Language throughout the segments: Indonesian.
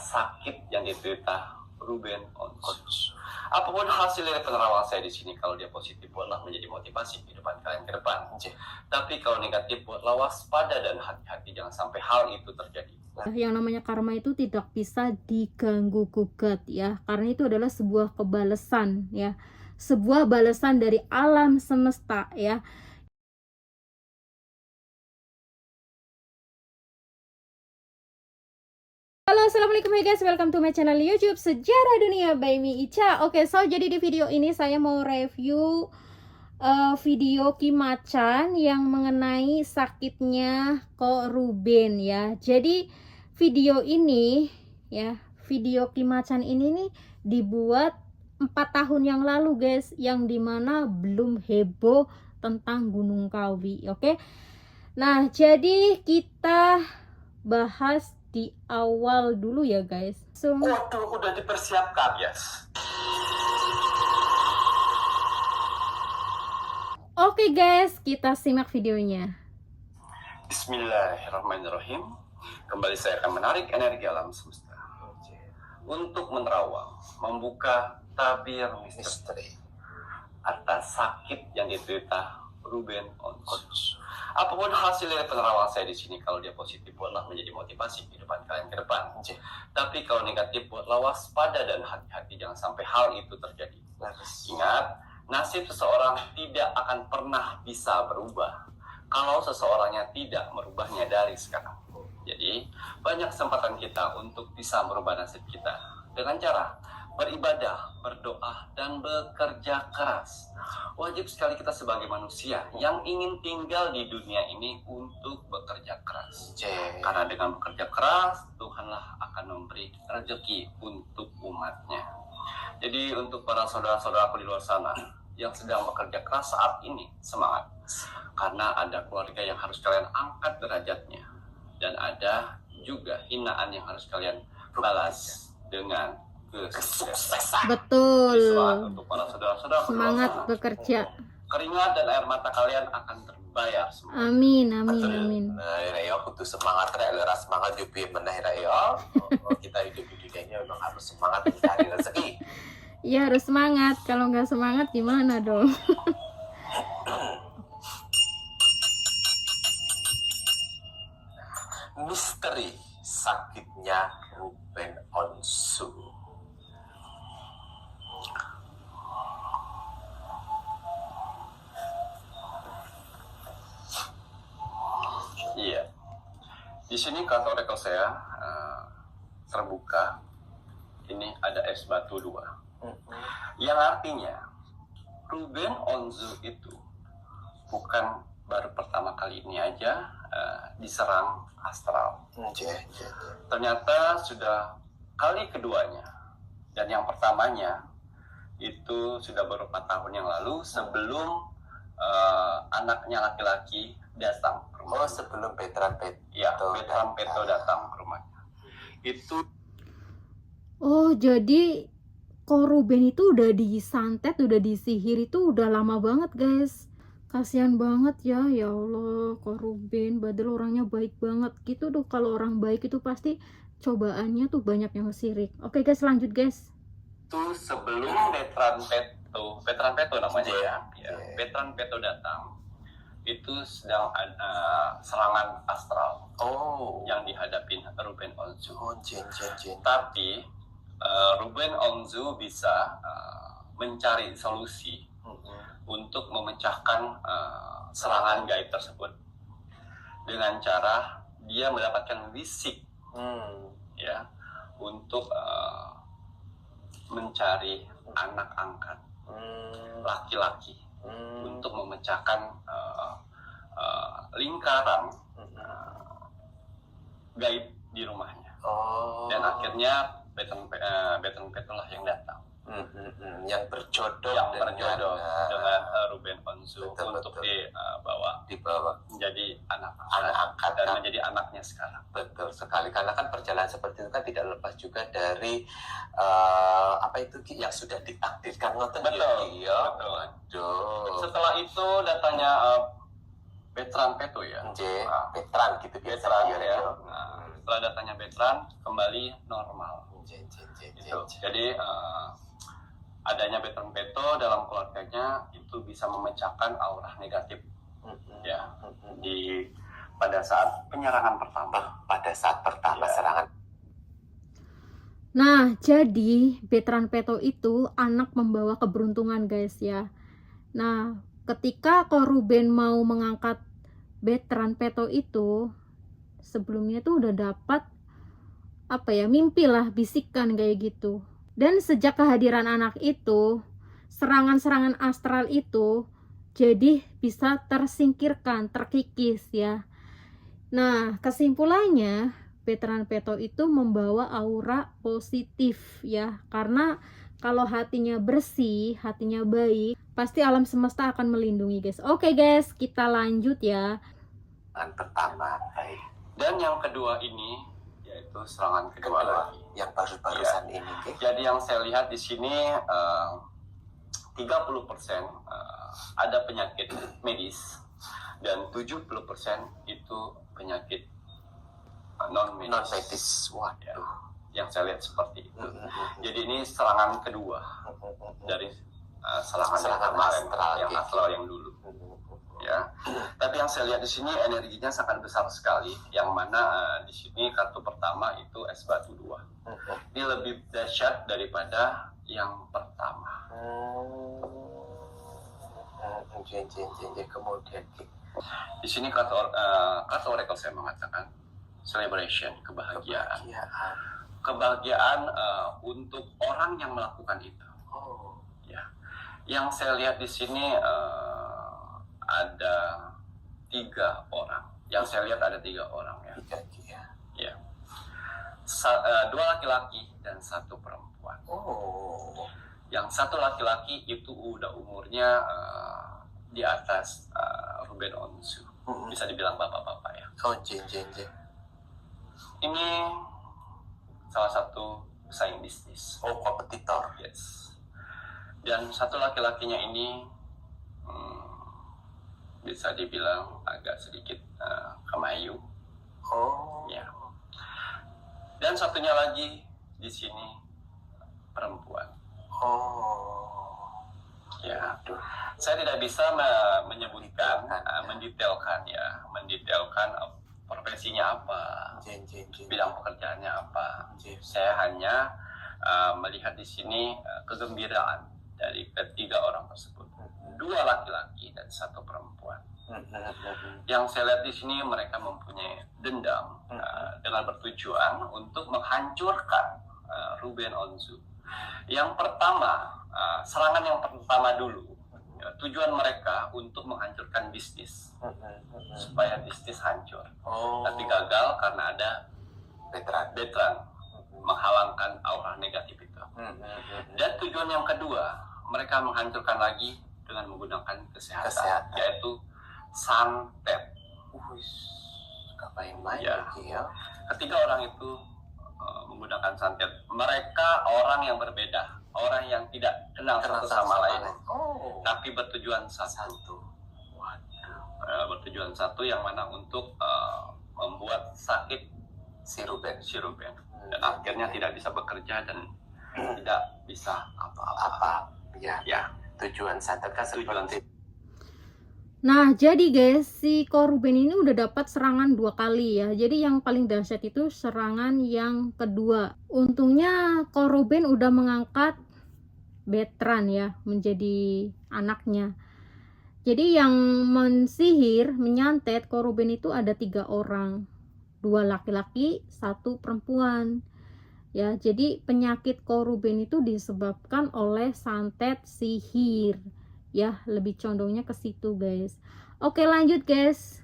sakit yang diderita Ruben Onsu. Apapun hasil dari penerawang saya di sini, kalau dia positif buatlah menjadi motivasi kehidupan kalian ke depan. Tapi kalau negatif buatlah waspada dan hati-hati, jangan sampai hal itu terjadi. Yang namanya karma itu tidak bisa diganggu gugat ya, karena itu adalah sebuah kebalesan ya, sebuah balasan dari alam semesta ya. Halo, assalamualaikum guys, welcome to my channel YouTube Sejarah Dunia by Mi Ica. Oke, so jadi di video ini saya mau review video Kim Macan yang mengenai sakitnya Ko Ruben ya. Jadi video ini ya, video Kim Macan ini nih dibuat 4 tahun yang lalu guys, yang dimana belum heboh tentang Gunung Kawi. Oke, nah jadi kita bahas di awal dulu ya guys. Waduh, udah dipersiapkan yes. Oke guys, kita simak videonya. Bismillahirrahmanirrahim. Kembali saya akan menarik energi alam semesta untuk menerawang, membuka tabir misteri atas sakit yang diderita Ruben Onsu. Apapun hasil dari penerawang saya di sini, kalau dia positif buatlah menjadi motivasi kehidupan kalian ke depan. Tapi kalau negatif buatlah waspada dan hati-hati, jangan sampai hal itu terjadi. Ingat, nasib seseorang tidak akan pernah bisa berubah kalau seseorangnya tidak merubahnya dari sekarang. Jadi, banyak kesempatan kita untuk bisa merubah nasib kita dengan cara beribadah, berdoa, dan bekerja keras. Wajib sekali kita sebagai manusia yang ingin tinggal di dunia ini untuk bekerja keras. Karena dengan bekerja keras, Tuhanlah akan memberi rezeki untuk umatnya. Jadi untuk para saudara-saudaraku di luar sana yang sedang bekerja keras saat ini, semangat. Karena ada keluarga yang harus kalian angkat derajatnya. Dan ada juga hinaan yang harus kalian balas dengan kesuksesan. Betul. Untuk para saudara-saudara semangat bekerja. Keringat dan air mata kalian akan terbayar semua. Amin, amin, amin. Nah, ya kudu semangat rek, lera semangat juga meneh rek ya. Kita hidup di dunia ini memang harus semangat mencari rezeki. Iya, harus semangat. Kalau nggak semangat gimana dong? Misteri sakitnya Ruben Onsu. Iya. Di sini kartu rekel saya terbuka. Ini ada es batu 2. Yang artinya Ruben Onsu itu bukan baru pertama kali ini aja diserang astral. Ternyata sudah kali keduanya. Dan yang pertamanya itu sudah beberapa tahun yang lalu sebelum anaknya laki-laki datang ke rumah. Oh, sebelum Betran Peto. Ya, Betran Peto datang ke rumahnya. Itu. Oh, jadi Ko Ruben itu udah disantet, udah disihir itu udah lama banget guys. Kasihan banget ya, ya Allah, Ko Ruben padahal orangnya baik banget gitu tuh. Kalau orang baik itu pasti cobaannya tuh banyak yang sirik. Oke guys, lanjut guys. Itu sebelum Betran Peto namanya ya. Betran Peto datang, itu sedang ada serangan astral yang dihadapin Ruben Onsu. Tapi Ruben Onsu bisa mencari solusi untuk memecahkan serangan gaib tersebut dengan cara dia mendapatkan wisik ya, untuk mencari anak angkat laki-laki untuk memecahkan lingkaran gaib di rumahnya. Dan akhirnya Betran Peto lah yang datang, yang berjodoh dengan Ruben Onsu untuk dibawa menjadi anak angkat dan menjadi anaknya sekarang. Betul sekali, karena kan perjalanan seperti itu kan tidak lepas juga dari apa itu yang sudah ditakdirkan. Betul. Setelah itu datanya Betran Peto ya. Betran gitu biasa ya. setelah datanya veteran kembali normal. Gitu. Jadi adanya veteran peto dalam keluarganya itu bisa memecahkan aura negatif ya pada saat penyerangan pertama. Ya. Serangan. Nah, jadi veteran peto itu anak membawa keberuntungan guys ya. Nah, ketika Ko Ruben mau mengangkat veteran peto itu, sebelumnya tuh udah dapat mimpi lah, bisikan kayak gitu. Dan sejak kehadiran anak itu, serangan-serangan astral itu jadi bisa tersingkirkan, terkikis ya. Nah, kesimpulannya veteran peto itu membawa aura positif ya, karena kalau hatinya bersih, hatinya baik, pasti alam semesta akan melindungi guys. Oke guys, kita lanjut ya. Serangan pertama, baik. Dan yang kedua ini yaitu serangan kedua lagi. Yang baru-barusan ini. Jadi yang saya lihat di sini 30% ada penyakit medis dan 70% itu penyakit non medis. Waduh. Yang saya lihat seperti itu. Jadi ini serangan kedua dari serangan yang kemarin, yang astral yang dulu. Ya, tapi yang saya lihat di sini energinya sangat besar sekali. Yang mana di sini kartu pertama itu es batu 2. Ini lebih dahsyat daripada yang pertama. Kemudian Di sini kartu oracle saya mengatakan celebration, kebahagiaan. Kebahagiaan untuk orang yang melakukan itu. Ya, yang saya lihat di sini ada 3 orang. Yang saya lihat ada 3 orang ya. Ya. 2 laki-laki dan 1 perempuan. Yang 1 laki-laki itu udah umurnya di atas Ruben Onsu. Bisa dibilang bapak-bapak ya. Ini salah satu pesaing bisnis. Kompetitor. Yes. Dan 1 laki-lakinya ini bisa dibilang agak sedikit kemayu. Ya. Dan satunya lagi di sini perempuan. Ya. Saya tidak bisa menyebutkan, mendetailkan profesinya apa, bidang pekerjaannya apa. Saya hanya melihat di sini kegembiraan dari ketiga orang tersebut. 2 laki-laki dan 1 perempuan. Yang saya lihat di sini mereka mempunyai dendam dengan bertujuan untuk menghancurkan Ruben Onsu. Yang pertama, serangan yang pertama dulu, tujuan mereka untuk menghancurkan bisnis, supaya bisnis hancur. Tapi gagal karena ada veteran menghalangkan aura negatif itu. Dan tujuan yang kedua, mereka menghancurkan lagi dengan menggunakan kesehatan. Yaitu santet. Ya. Ketiga orang itu menggunakan santet. Mereka orang yang berbeda, orang yang tidak kenal satu sama lain, tapi bertujuan satu. Bertujuan satu yang mana untuk membuat sakit si Ruben. Dan akhirnya tidak bisa bekerja dan tidak bisa apa-apa. Ya. Tujuan santet kan seperti. Nah, jadi guys, si Ko Ruben ini udah dapat serangan 2 kali ya. Jadi yang paling dahsyat itu serangan yang kedua. Untungnya Ko Ruben udah mengangkat veteran ya menjadi anaknya. Jadi yang mensihir, menyantet Ko Ruben itu ada 3 orang. 2 laki-laki, 1 perempuan. Ya, jadi penyakit Ko Ruben itu disebabkan oleh santet sihir. Ya, lebih condongnya ke situ, guys. Oke, lanjut, guys.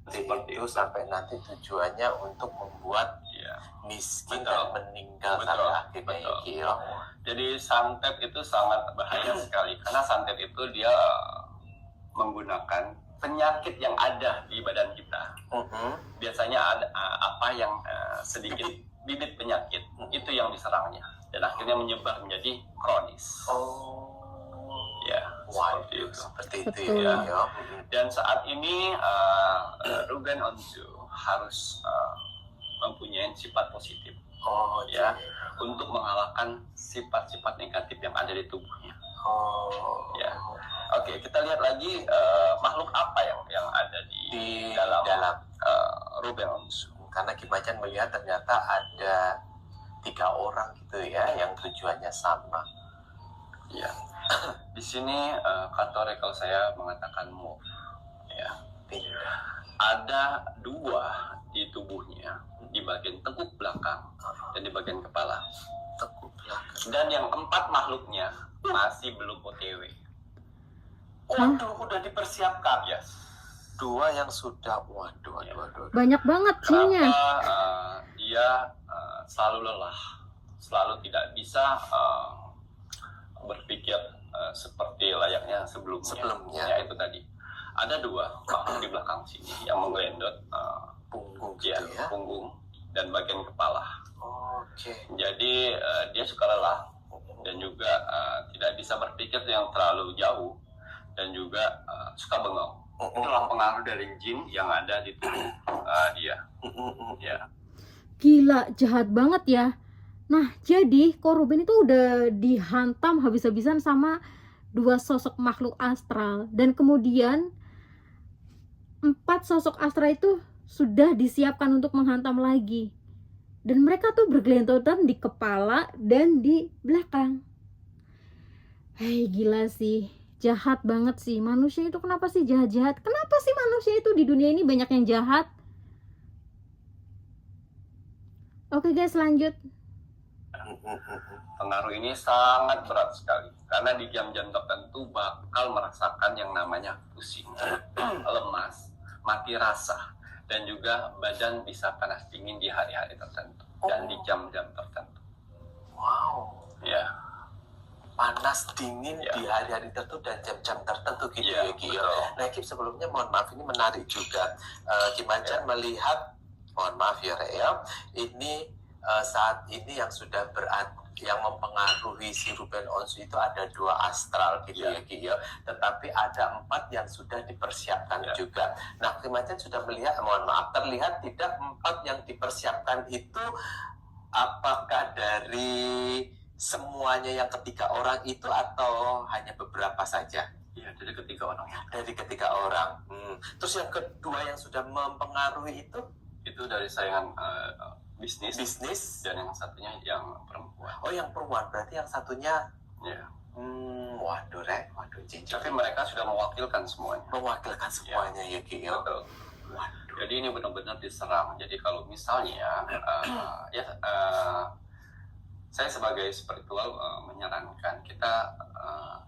Seperti itu sampai nanti tujuannya untuk membuat miskin dan meninggal pada akhirnya. Jadi santet itu sangat bahaya sekali karena santet itu dia menggunakan penyakit yang ada di badan kita. Biasanya ada apa yang sedikit bibit penyakit itu yang diserangnya dan akhirnya menyebar menjadi kronis. Ya, seperti itu ya. Dan saat ini Ruben Onsu harus mempunyai sifat positif. Oh Ya, untuk mengalahkan sifat-sifat negatif yang ada di tubuhnya. Oh Ya. Oke, kita lihat lagi makhluk apa yang ada di dalam Ruben Onsu. Karena Ki Macan melihat ternyata ada 3 orang gitu ya yang tujuannya sama. Ya. Di sini kantor rekal saya mengatakan move. Ya. Ada 2 di tubuhnya, di bagian tengkuk belakang dan di bagian kepala. Tengkuk belakang. Dan yang 4 makhluknya masih belum OTW. Waduh, udah dipersiapkan. Yes. 2 yang sudah, waduh. Banyak banget jinnya. Kenapa dia selalu lelah, selalu tidak bisa berpikir seperti layaknya sebelumnya. Ya, itu tadi. Ada 2 makhluk di belakang sini yang menggelendot Punggung ya, gitu ya. punggung dan bagian kepala. Oke. Jadi dia suka lelah dan juga tidak bisa berpikir yang terlalu jauh dan juga suka bengong. Itulah pengaruh dari jin yang ada di tubuh dia. Ya. Gila, jahat banget ya. Nah, jadi Ko Ruben itu udah dihantam habis-habisan sama 2 sosok makhluk astral. Dan kemudian 4 sosok astral itu sudah disiapkan untuk menghantam lagi. Dan mereka tuh bergelentotan di kepala dan di belakang. Hei, gila sih. Jahat banget sih. Manusia itu kenapa sih jahat-jahat? Kenapa sih manusia itu di dunia ini banyak yang jahat? Oke guys, lanjut. Pengaruh ini sangat berat sekali karena di jam-jam tertentu bakal merasakan yang namanya pusing, lemas, mati rasa, dan juga badan bisa panas dingin di hari-hari tertentu dan di jam-jam tertentu. Wow. Ya. Panas dingin Ya. di hari-hari tertentu dan jam-jam tertentu gitu Ya, ya Ki. betul. Nah Ki, sebelumnya mohon maaf, ini menarik juga. Ki Macan melihat, mohon maaf ya Rek ya, ini saat ini yang sudah yang mempengaruhi si Ruben Onsu itu ada 2 astral gitu ya Ki ya. Tetapi ada 4 yang sudah dipersiapkan juga. Nah Ki Macan sudah melihat, mohon maaf, terlihat tidak 4 yang dipersiapkan itu apakah dari semuanya yang ketiga orang itu atau hanya beberapa saja? Ya, dari ketiga orang. Dari ketiga orang. Terus yang kedua yang sudah mempengaruhi itu dari saingan bisnis dan yang satunya yang perempuan. Oh, yang perempuan, berarti yang satunya Ya. Waduh Rek, waduh cincin. Tapi mereka sudah mewakilkan semuanya. Mewakilkan semuanya ya Ki. Betul. Waduh. Jadi ini benar-benar diserang. Jadi kalau misalnya saya sebagai spiritual menyarankan kita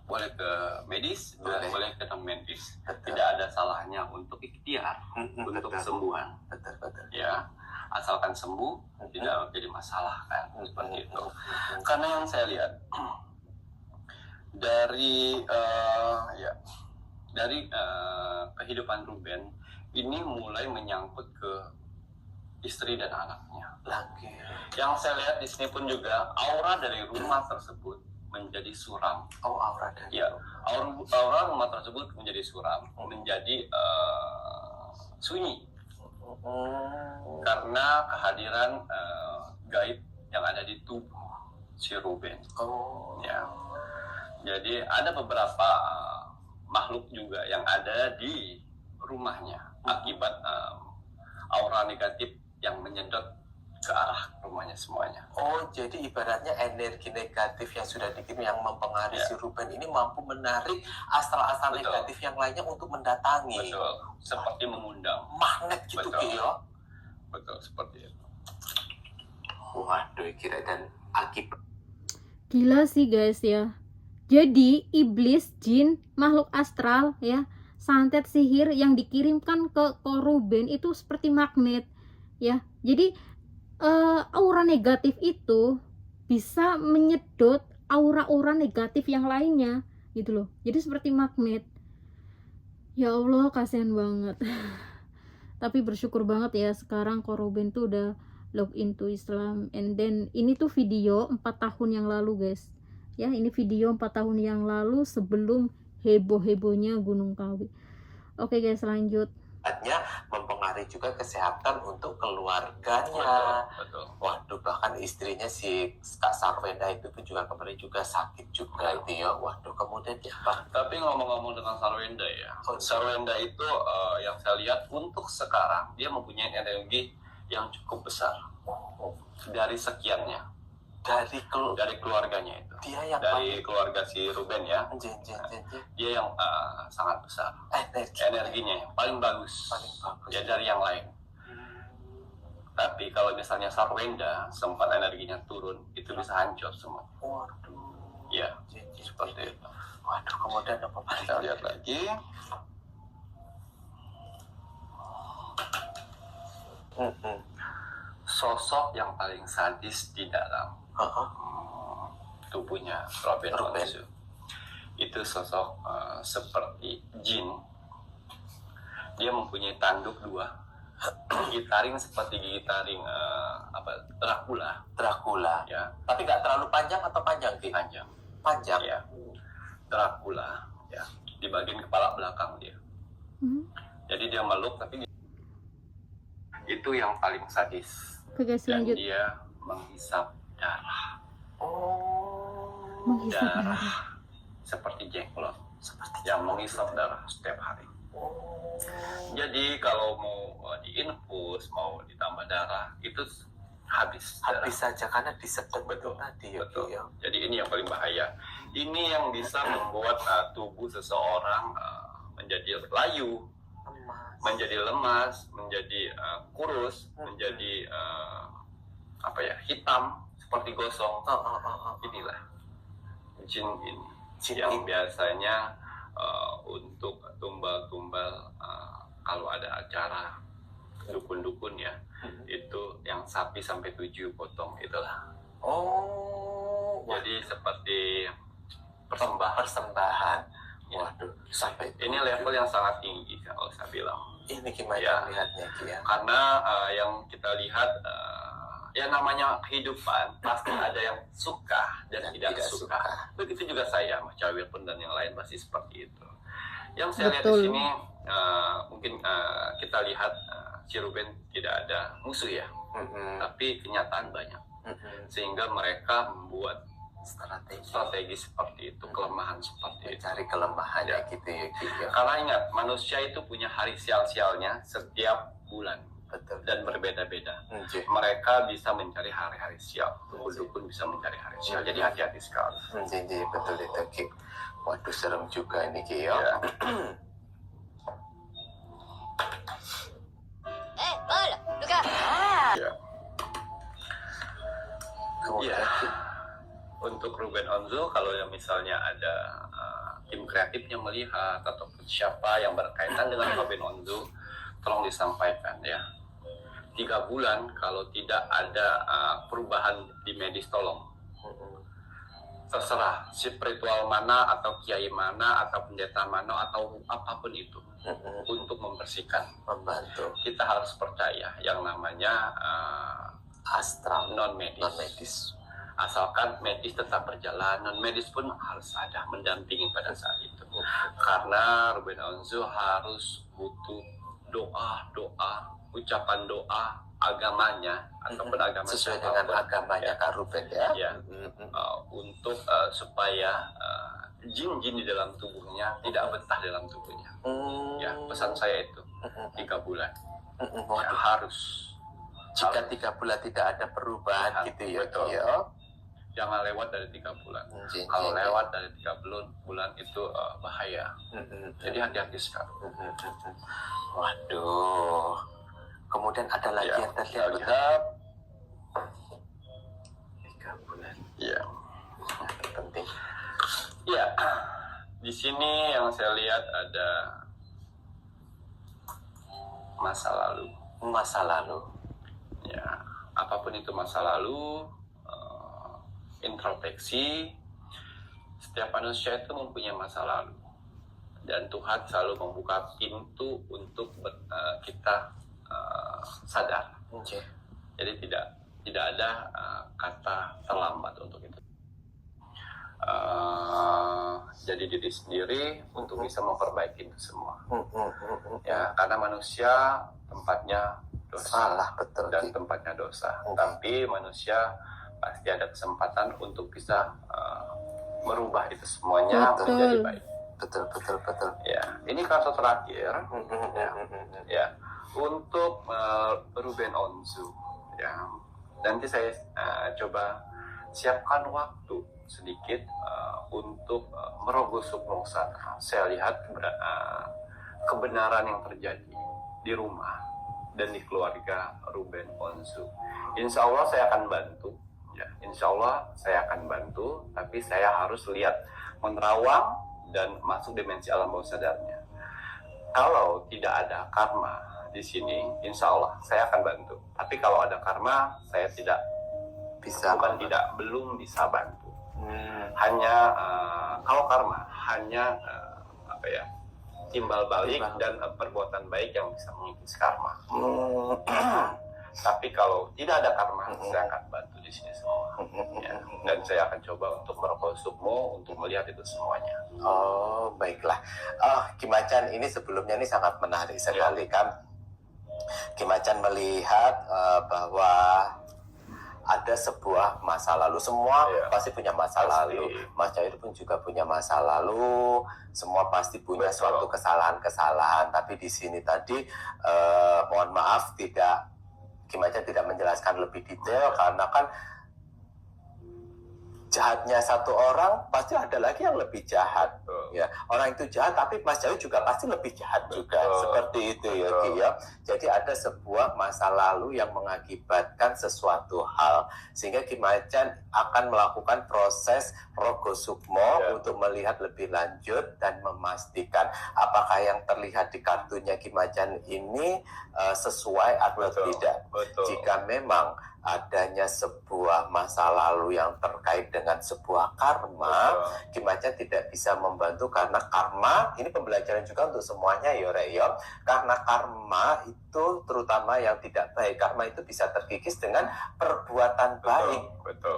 boleh ke medis dan boleh ke non medis. Tidak ada salahnya untuk ikhtiar untuk kesembuhan. Betul. Ya, asalkan sembuh tidak menjadi masalah kan seperti itu. Karena yang saya lihat dari kehidupan Ruben ini mulai menyangkut ke istri dan anaknya. Lagi. Yang saya lihat di sini pun juga aura dari rumah tersebut menjadi suram. Oh, aura dari. Ya, aura rumah tersebut menjadi suram, menjadi sunyi. Karena kehadiran gaib yang ada di tubuh si Ruben. Oh. Ya. Jadi ada beberapa makhluk juga yang ada di rumahnya akibat aura negatif yang menyedot ke arah rumahnya semuanya. Oh, jadi ibaratnya energi negatif yang sudah dikirim yang mempengaruhi si Ruben ini mampu menarik astral-astral negatif yang lainnya untuk mendatangi. Betul, seperti mengundang. Magnet gitu Ki ya. Betul, seperti itu. Waduh, kira dan akibat. Gila sih guys ya. Jadi iblis, jin, makhluk astral ya, santet sihir yang dikirimkan ke Ko Ruben itu seperti magnet ya. Jadi aura negatif itu bisa menyedot aura-aura negatif yang lainnya gitu loh. Jadi seperti magnet. Ya Allah, kasihan banget. Tapi bersyukur banget ya sekarang Ko Ruben tuh udah log into Islam. And then ini tuh video 4 tahun yang lalu guys. Ya, ini video 4 tahun yang lalu sebelum heboh-hebohnya Gunung Kawi. Oke guys, lanjut. artinya mempengaruhi juga kesehatan untuk keluarganya. Betul. Waduh, bahkan istrinya si Kak Sarwenda itu pun juga kemarin juga sakit juga itu ya. Waduh, kemudian ya Pak. Tapi ngomong-ngomong tentang Sarwenda ya, Oh, Sarwenda itu yang saya lihat untuk sekarang dia mempunyai energi yang cukup besar dari sekiannya, dari keluarganya itu, dia yang dari keluarga si Ruben ya, dia yang sangat besar energinya yang paling bagus, ya dari yang lain. Tapi kalau misalnya Sarwenda sempat energinya turun, itu bisa hancur semua. Waduh, Ya, seperti itu. waduh, kemudian apa Pak? Kita lihat lagi. Sosok yang paling sadis di dalam tubuhnya Ruben Onsu itu sosok seperti jin. Dia mempunyai tanduk 2, gigi taring seperti gigi taring Dracula ya, Tapi nggak terlalu panjang atau panjang sih? Panjang ya, Dracula ya, di bagian kepala belakang dia. Jadi dia meluk, tapi itu yang paling sadis. Oke guys, Dan lanjut. dia menghisap darah. Menghisap darah. Darah seperti jenglot, yang menghisap darah setiap hari. Jadi kalau mau diinfus, mau ditambah darah, itu habis saja karena disedot Betul. tadi Betul. ya. Jadi ini yang paling bahaya. Ini yang bisa membuat tubuh seseorang menjadi layu, menjadi lemas, menjadi kurus, menjadi hitam seperti gosong. Inilah jin ini yang biasanya untuk tumbal-tumbal kalau ada acara dukun-dukun ya, itu yang sapi sampai 7 potong itulah. Jadi seperti persembahan. Waduh, sampai Ini level yang sangat tinggi kalau saya bilang. ini gimana Ya. lihatnya ya? Karena yang kita lihat ya namanya kehidupan pasti ada yang suka dan tidak suka. Begitu juga saya, Mas Cawil pun dan yang lain pasti seperti itu. Yang saya lihat di Betul. sini mungkin kita lihat si Ruben tidak ada musuh ya, tapi kenyataan banyak. Sehingga mereka membuat strategi seperti itu, kelemahan seperti itu. Cari kelemahannya Ya. gitu ya, Ki, ya. Karena ingat, manusia itu punya hari sial-sialnya setiap bulan Betul. dan berbeda-beda. Nggih. Mereka bisa mencari hari-hari sial, dukun bisa mencari hari sial. Jadi hati-hati sekali. Nggih, betul itu, Ki. Waduh, serem juga ini, Ki, ya. Ya. Ya. Kemudian, Iya. Ki, Untuk Ruben Onsu, kalau yang misalnya ada tim kreatif yang melihat ataupun siapa yang berkaitan dengan Ruben Onsu, tolong disampaikan ya. 3 bulan kalau tidak ada perubahan di medis, tolong. Terserah spiritual mana atau kiai mana atau pendeta mana atau apapun itu untuk membersihkan. membantu Kita harus percaya yang namanya astral non medis. non-medis. Asalkan medis tetap berjalan, non medis pun harus ada mendampingi pada saat itu. Karena Ruben Onsu harus butuh doa, ucapan doa agamanya ataupun agama Sesuai siapapun. dengan agamanya Kak Ruben ya. Ya. Untuk supaya jin-jin di dalam tubuhnya tidak betah dalam tubuhnya. Ya, pesan saya itu 3 bulan. Ya, Waduh, harus. jika 3 bulan tidak ada perubahan gitu ya, Betul. Ki, ya. Jangan lewat dari 3 bulan. Nggih, Kalau nggih, lewat dari 3 bulan itu bahaya. Jadi hati-hati sekali. Waduh. Kemudian ada lagi Ya, yang tadi kita aku lihat. 3 bulan. Iya. Penting. Iya. Di sini yang saya lihat ada masa lalu. Masa lalu. Ya, apapun itu masa lalu, introspeksi. Setiap manusia itu mempunyai masa lalu, dan Tuhan selalu membuka pintu untuk kita sadar. Nggih. Jadi tidak ada kata terlambat untuk itu. Jadi menjadi diri sendiri untuk bisa memperbaiki itu semua. Ya, karena manusia tempatnya dosa. Salah, betul. Dan tempatnya dosa. Tapi manusia pasti ada kesempatan untuk bisa merubah itu semuanya menjadi baik. Betul. Ya, ini kartu terakhir. Ya, untuk Ruben Onsu. Ya, nanti saya coba siapkan waktu sedikit untuk merogoh sukmo sana. Saya lihat kebenaran yang terjadi di rumah dan di keluarga Ruben Onsu. Insya Allah saya akan bantu. Ya, insya Allah saya akan bantu. Tapi saya harus lihat menerawang dan masuk dimensi alam bawah sadarnya. Kalau tidak ada karma di sini, insya Allah saya akan bantu. Tapi kalau ada karma, saya tidak bisa, belum bisa bantu. Hanya kalau karma hanya timbal balik dan perbuatan baik yang bisa mengikis karma. Tapi kalau tidak ada karma, saya akan bantu di sini semua. Ya. Dan saya akan coba untuk merogoh sukmo untuk melihat itu semuanya. Oh, baiklah. Ki Macan, ini sebelumnya ini sangat menarik sekali kan. Ki Macan melihat bahwa ada sebuah masa lalu. Semua pasti punya masa lalu. Mas Cair pun juga punya masa lalu. Semua pasti punya suatu kesalahan-kesalahan. Tapi di sini tadi, mohon maaf, Ki Macan tidak menjelaskan lebih detail karena kan jahatnya satu orang pasti ada lagi yang lebih jahat. Ya, orang itu jahat tapi Mas Jawi juga pasti lebih jahat juga. Seperti itu ya Ki ya. Jadi ada sebuah masa lalu yang mengakibatkan sesuatu hal sehingga Ki Macan akan melakukan proses rogo sukmo untuk melihat lebih lanjut dan memastikan apakah yang terlihat di kartunya Ki Macan ini sesuai atau tidak. Jika memang adanya sebuah masa lalu yang terkait dengan sebuah karma, Ki Macan tidak bisa membantu karena karma, ini pembelajaran juga untuk semuanya ya Reyo, karena karma itu terutama yang tidak baik, karma itu bisa terkikis dengan perbuatan baik,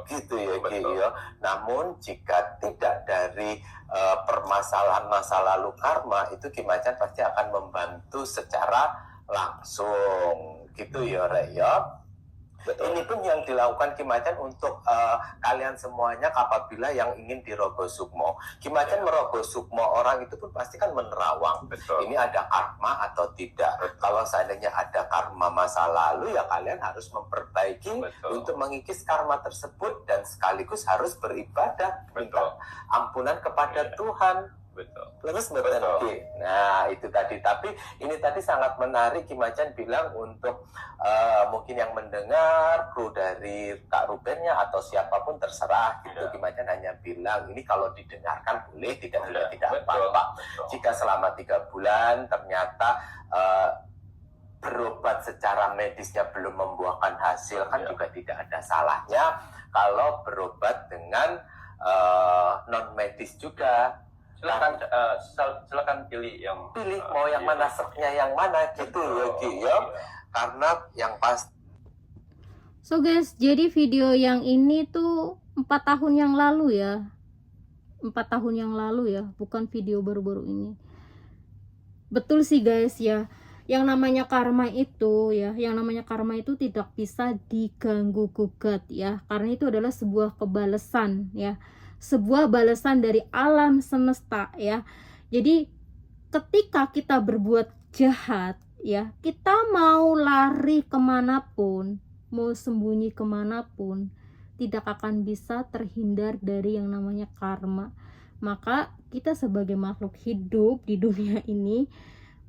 gitu ya Ki ya. Namun jika tidak dari permasalahan masa lalu karma, itu Ki Macan pasti akan membantu secara langsung, gitu ya Reyo. Ini pun yang dilakukan Ki Macan untuk kalian semuanya apabila yang ingin dirogo sukmo. Ki Macan merogo sukmo orang itu pun pasti kan menerawang. Ini ada karma atau tidak. Kalau seandainya ada karma masa lalu, ya kalian harus memperbaiki untuk mengikis karma tersebut dan sekaligus harus beribadah, minta ampunan kepada Tuhan. Terus berhenti. Nah itu tadi. Tapi ini tadi sangat menarik. Ki Macan bilang untuk mungkin yang mendengar kru dari Kak Rubennya atau siapapun terserah gitu. Ki Macan hanya bilang ini kalau didengarkan boleh, tidak apa-apa. Jika selama 3 bulan ternyata berobat secara medisnya belum membuahkan hasil, kan juga tidak ada salahnya kalau berobat dengan non medis juga. Silakan pilih mau yang mana, serknya yang mana gitu ya Ki ya. Karena yang pasti. So guys, jadi video yang ini tuh 4 tahun yang lalu ya. 4 tahun yang lalu ya, bukan video baru-baru ini. Betul sih guys ya. Yang namanya karma itu ya, tidak bisa diganggu gugat ya. Karena itu adalah sebuah kebalesan ya. Sebuah balasan dari alam semesta ya. Jadi ketika kita berbuat jahat ya, kita mau lari kemanapun, mau sembunyi kemanapun, tidak akan bisa terhindar dari yang namanya karma. Maka kita sebagai makhluk hidup di dunia ini,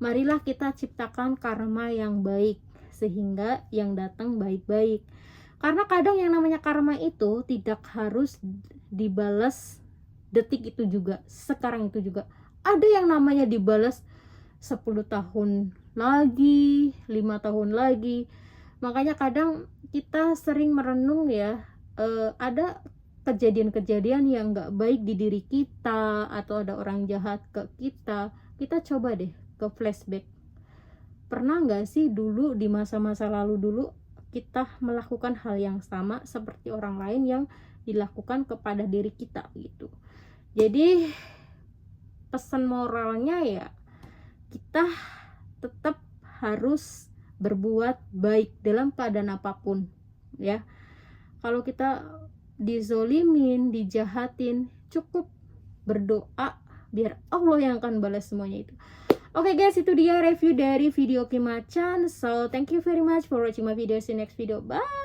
marilah kita ciptakan karma yang baik sehingga yang datang baik-baik. Karena kadang yang namanya karma itu tidak harus dibalas detik itu juga, sekarang itu juga. Ada yang namanya dibalas 10 tahun lagi, 5 tahun lagi. Makanya kadang kita sering merenung ya, ada kejadian-kejadian yang gak baik di diri kita, atau ada orang jahat ke kita. Kita coba deh ke flashback. Pernah gak sih dulu di masa-masa lalu dulu kita melakukan hal yang sama seperti orang lain yang dilakukan kepada diri kita gitu. Jadi pesan moralnya ya, kita tetap harus berbuat baik dalam keadaan apapun ya. Kalau kita dizolimin, dijahatin, cukup berdoa, biar Allah yang akan balas semuanya itu. Oke guys, itu dia review dari video Kim Macan. So thank you very much for watching my video. See you next video. Bye.